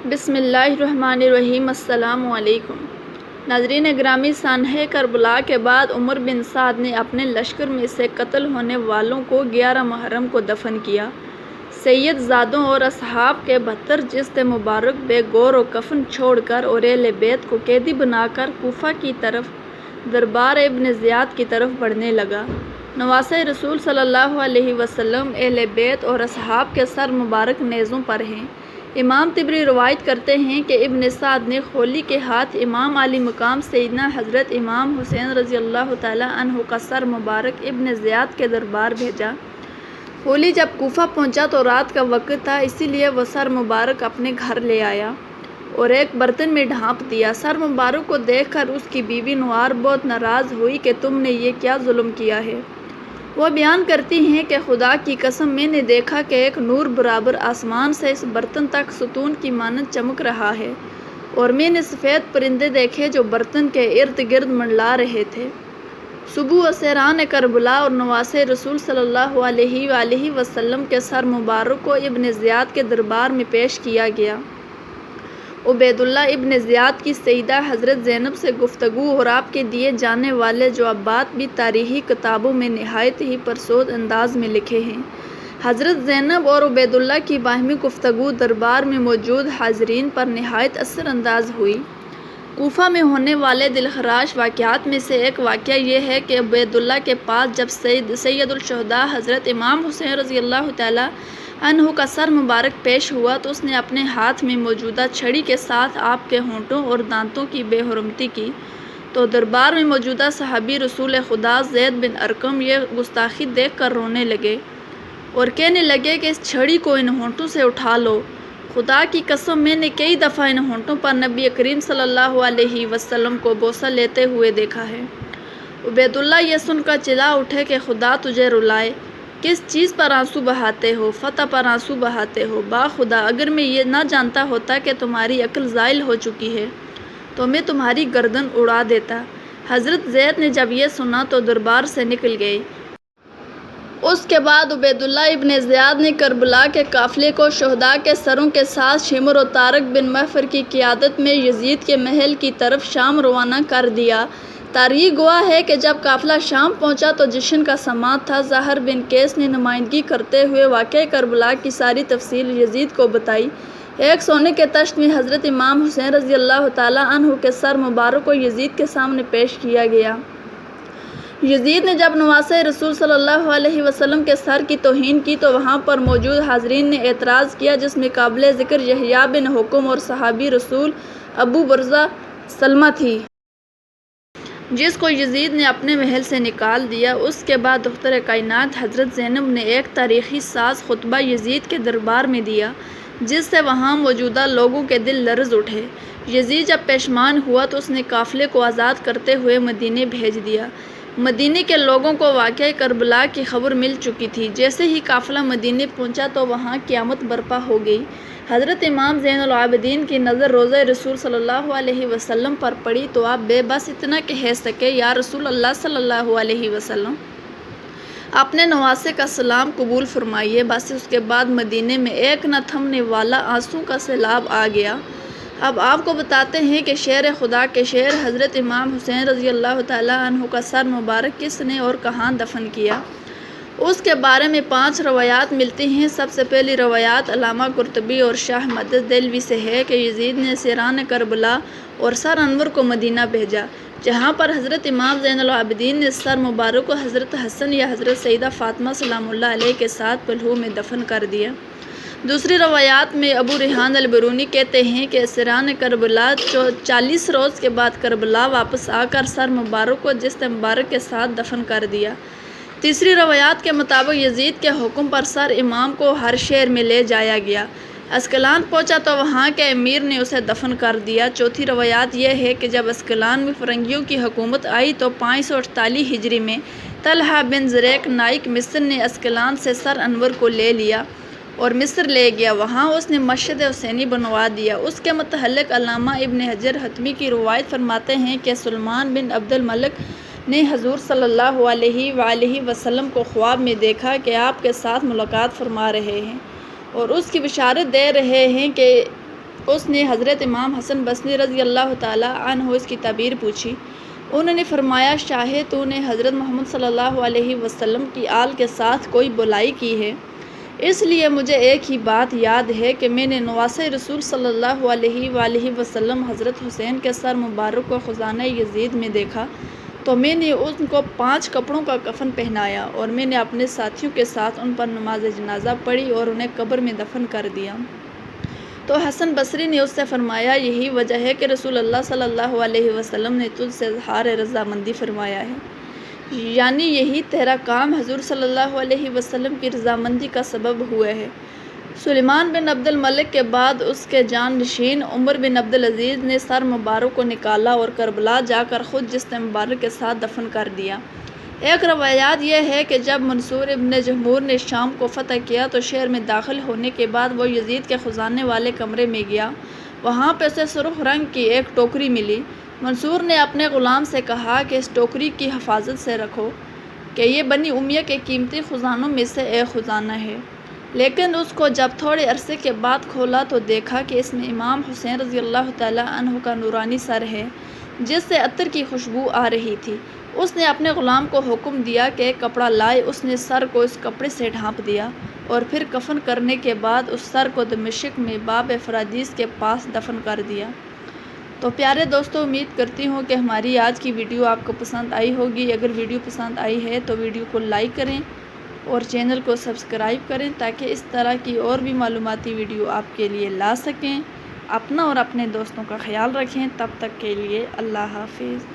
بسم اللہ الرحمن الرحیم۔ السلام علیکم ناظرین گرامی، سانحہ کربلا کے بعد عمر بن سعد نے اپنے لشکر میں سے قتل ہونے والوں کو 11 محرم کو دفن کیا۔ سید زادوں اور اصحاب کے 72 جسد مبارک بے گور و کفن چھوڑ کر اور اہل بیت کو قیدی بنا کر کوفہ کی طرف دربار ابن زیاد کی طرف بڑھنے لگا۔ نواسۂ رسول صلی اللہ علیہ وسلم، اہل بیت اور اصحاب کے سر مبارک نیزوں پر ہیں۔ امام طبری روایت کرتے ہیں کہ ابن سعد نے خولی کے ہاتھ امام علی مقام سیدنا حضرت امام حسین رضی اللہ تعالیٰ عنہ کا سر مبارک ابن زیاد کے دربار بھیجا۔ خولی جب کوفہ پہنچا تو رات کا وقت تھا، اسی لیے وہ سر مبارک اپنے گھر لے آیا اور ایک برتن میں ڈھانپ دیا۔ سر مبارک کو دیکھ کر اس کی بیوی نوار بہت ناراض ہوئی کہ تم نے یہ کیا ظلم کیا ہے۔ وہ بیان کرتی ہیں کہ خدا کی قسم میں نے دیکھا کہ ایک نور برابر آسمان سے اس برتن تک ستون کی مانند چمک رہا ہے، اور میں نے سفید پرندے دیکھے جو برتن کے ارد گرد منڈلا رہے تھے۔ صبح اسیران کربلا اور نواسۂ رسول صلی اللہ علیہ وآلہ وسلم کے سر مبارک کو ابن زیاد کے دربار میں پیش کیا گیا۔ عبید اللہ ابن زیاد کی سیدہ حضرت زینب سے گفتگو اور آپ کے دیے جانے والے جوابات بھی تاریخی کتابوں میں نہایت ہی پرسود انداز میں لکھے ہیں۔ حضرت زینب اور عبید اللہ کی باہمی گفتگو دربار میں موجود حاضرین پر نہایت اثر انداز ہوئی۔ کوفہ میں ہونے والے دلخراش واقعات میں سے ایک واقعہ یہ ہے کہ عبید اللہ کے پاس جب سید الشہداء حضرت امام حسین رضی اللہ تعالیٰ عنہ کا سر مبارک پیش ہوا تو اس نے اپنے ہاتھ میں موجودہ چھڑی کے ساتھ آپ کے ہونٹوں اور دانتوں کی بے حرمتی کی، تو دربار میں موجودہ صحابی رسول خدا زید بن ارقم یہ گستاخی دیکھ کر رونے لگے اور کہنے لگے کہ اس چھڑی کو ان ہونٹوں سے اٹھا لو۔ خدا کی قسم میں نے کئی دفعہ ان ہونٹوں پر نبی کریم صلی اللہ علیہ وسلم کو بوسہ لیتے ہوئے دیکھا ہے۔ عبید اللہ یہ سن کر چلا اٹھے کہ خدا تجھے رلائے، کس چیز پر آنسو بہاتے ہو؟ فتح پر آنسو بہاتے ہو؟ با خدا اگر میں یہ نہ جانتا ہوتا کہ تمہاری عقل زائل ہو چکی ہے تو میں تمہاری گردن اڑا دیتا۔ حضرت زید نے جب یہ سنا تو دربار سے نکل گئے۔ اس کے بعد عبید اللہ ابن زیاد نے کربلا کے قافلے کو شہداء کے سروں کے ساتھ شمر و طارق بن محفر کی قیادت میں یزید کے محل کی طرف شام روانہ کر دیا۔ تاریخ گواہ ہے کہ جب قافلہ شام پہنچا تو جشن کا سماعت تھا۔ زہر بن قیس نے نمائندگی کرتے ہوئے واقعہ کربلا کی ساری تفصیل یزید کو بتائی۔ ایک سونے کے تشت میں حضرت امام حسین رضی اللہ تعالیٰ عنہ کے سر مبارک کو یزید کے سامنے پیش کیا گیا۔ یزید نے جب نواسۂ رسول صلی اللہ علیہ وسلم کے سر کی توہین کی تو وہاں پر موجود حاضرین نے اعتراض کیا، جس میں قابل ذکر یحییٰ بن حکم اور صحابی رسول ابو برزہ سلمہ تھی، جس کو یزید نے اپنے محل سے نکال دیا۔ اس کے بعد دختر کائنات حضرت زینب نے ایک تاریخی ساز خطبہ یزید کے دربار میں دیا، جس سے وہاں موجودہ لوگوں کے دل لرز اٹھے۔ یزید جب پشیمان ہوا تو اس نے قافلے کو آزاد کرتے ہوئے مدینے بھیج دیا۔ مدینے کے لوگوں کو واقعہ کربلا کی خبر مل چکی تھی۔ جیسے ہی قافلہ مدینے پہنچا تو وہاں قیامت برپا ہو گئی۔ حضرت امام زین العابدین کی نظر روضہ رسول صلی اللہ علیہ وسلم پر پڑی تو آپ بے بس اتنا کہہ سکے، یا رسول اللہ صلی اللہ علیہ وسلم، اپنے نواسے کا سلام قبول فرمائیے۔ بس اس کے بعد مدینے میں ایک نہ تھمنے والا آنسوں کا سیلاب آ گیا۔ اب آپ کو بتاتے ہیں کہ شیر خدا کے شیر حضرت امام حسین رضی اللہ تعالیٰ عنہ کا سر مبارک کس نے اور کہاں دفن کیا، اس کے بارے میں 5 روایات ملتی ہیں۔ سب سے پہلی روایات علامہ قرطبی اور شاہ مدد دہلوی سے ہے کہ یزید نے اسیران کربلا اور سر انور کو مدینہ بھیجا، جہاں پر حضرت امام زین العابدین نے سر مبارک کو حضرت حسن یا حضرت سیدہ فاطمہ سلام اللہ علیہ کے ساتھ پلہو میں دفن کر دیا۔ دوسری روایات میں ابو ریحان البرونی کہتے ہیں کہ اسیران کربلا 40 روز کے بعد کربلا واپس آ کر سر مبارک کو جسد مبارک کے ساتھ دفن کر دیا۔ تیسری روایات کے مطابق یزید کے حکم پر سر امام کو ہر شہر میں لے جایا گیا۔ اسکلان پہنچا تو وہاں کے امیر نے اسے دفن کر دیا۔ چوتھی روایات یہ ہے کہ جب اسکلان میں فرنگیوں کی حکومت آئی تو 548 ہجری میں طلحہ بن زریق نائک مصر نے اسکلان سے سر انور کو لے لیا اور مصر لے گیا۔ وہاں اس نے مسجد حسینی بنوا دیا۔ اس کے متعلق علامہ ابن حجر حتمی کی روایت فرماتے ہیں کہ سلمان بن عبد الملک نے حضور صلی اللہ علیہ وآلہ وسلم کو خواب میں دیکھا کہ آپ کے ساتھ ملاقات فرما رہے ہیں اور اس کی بشارت دے رہے ہیں کہ اس نے حضرت امام حسن بصری رضی اللہ تعالیٰ عنہ اس کی تعبیر پوچھی۔ انہوں نے فرمایا، شاہ تو نے حضرت محمد صلی اللہ علیہ وسلم کی آل کے ساتھ کوئی برائی کی ہے؟ اس لیے مجھے ایک ہی بات یاد ہے کہ میں نے نواسۂ رسول صلی اللہ علیہ وآلہ وسلم حضرت حسین کے سر مبارک کو خزانہ یزید میں دیکھا تو میں نے ان کو 5 کپڑوں کا کفن پہنایا اور میں نے اپنے ساتھیوں کے ساتھ ان پر نماز جنازہ پڑھی اور انہیں قبر میں دفن کر دیا۔ تو حسن بصری نے اس سے فرمایا، یہی وجہ ہے کہ رسول اللہ صلی اللہ علیہ وسلم نے تجھ سے اظہار رضامندی فرمایا ہے، یعنی یہی تیرا کام حضور صلی اللہ علیہ وسلم کی رضامندی کا سبب ہوا ہے۔ سلیمان بن عبد الملک کے بعد اس کے جان نشین عمر بن عبد العزیز نے سر مبارک کو نکالا اور کربلا جا کر خود جسم مبارک کے ساتھ دفن کر دیا۔ ایک روایات یہ ہے کہ جب منصور ابن جمہور نے شام کو فتح کیا تو شہر میں داخل ہونے کے بعد وہ یزید کے خزانے والے کمرے میں گیا۔ وہاں پہ اسے سرخ رنگ کی ایک ٹوکری ملی۔ منصور نے اپنے غلام سے کہا کہ اس ٹوکری کی حفاظت سے رکھو کہ یہ بنی امیہ کے قیمتی خزانوں میں سے ایک خزانہ ہے، لیکن اس کو جب تھوڑے عرصے کے بعد کھولا تو دیکھا کہ اس میں امام حسین رضی اللہ تعالیٰ عنہ کا نورانی سر ہے جس سے عطر کی خوشبو آ رہی تھی۔ اس نے اپنے غلام کو حکم دیا کہ ایک کپڑا لائے۔ اس نے سر کو اس کپڑے سے ڈھانپ دیا اور پھر کفن کرنے کے بعد اس سر کو دمشق میں باب فرادیس کے پاس دفن کر دیا۔ تو پیارے دوستو، امید کرتی ہوں کہ ہماری آج کی ویڈیو آپ کو پسند آئی ہوگی۔ اگر ویڈیو پسند آئی ہے تو ویڈیو کو لائک کریں اور چینل کو سبسکرائب کریں تاکہ اس طرح کی اور بھی معلوماتی ویڈیو آپ کے لیے لا سکیں۔ اپنا اور اپنے دوستوں کا خیال رکھیں۔ تب تک کے لیے اللہ حافظ۔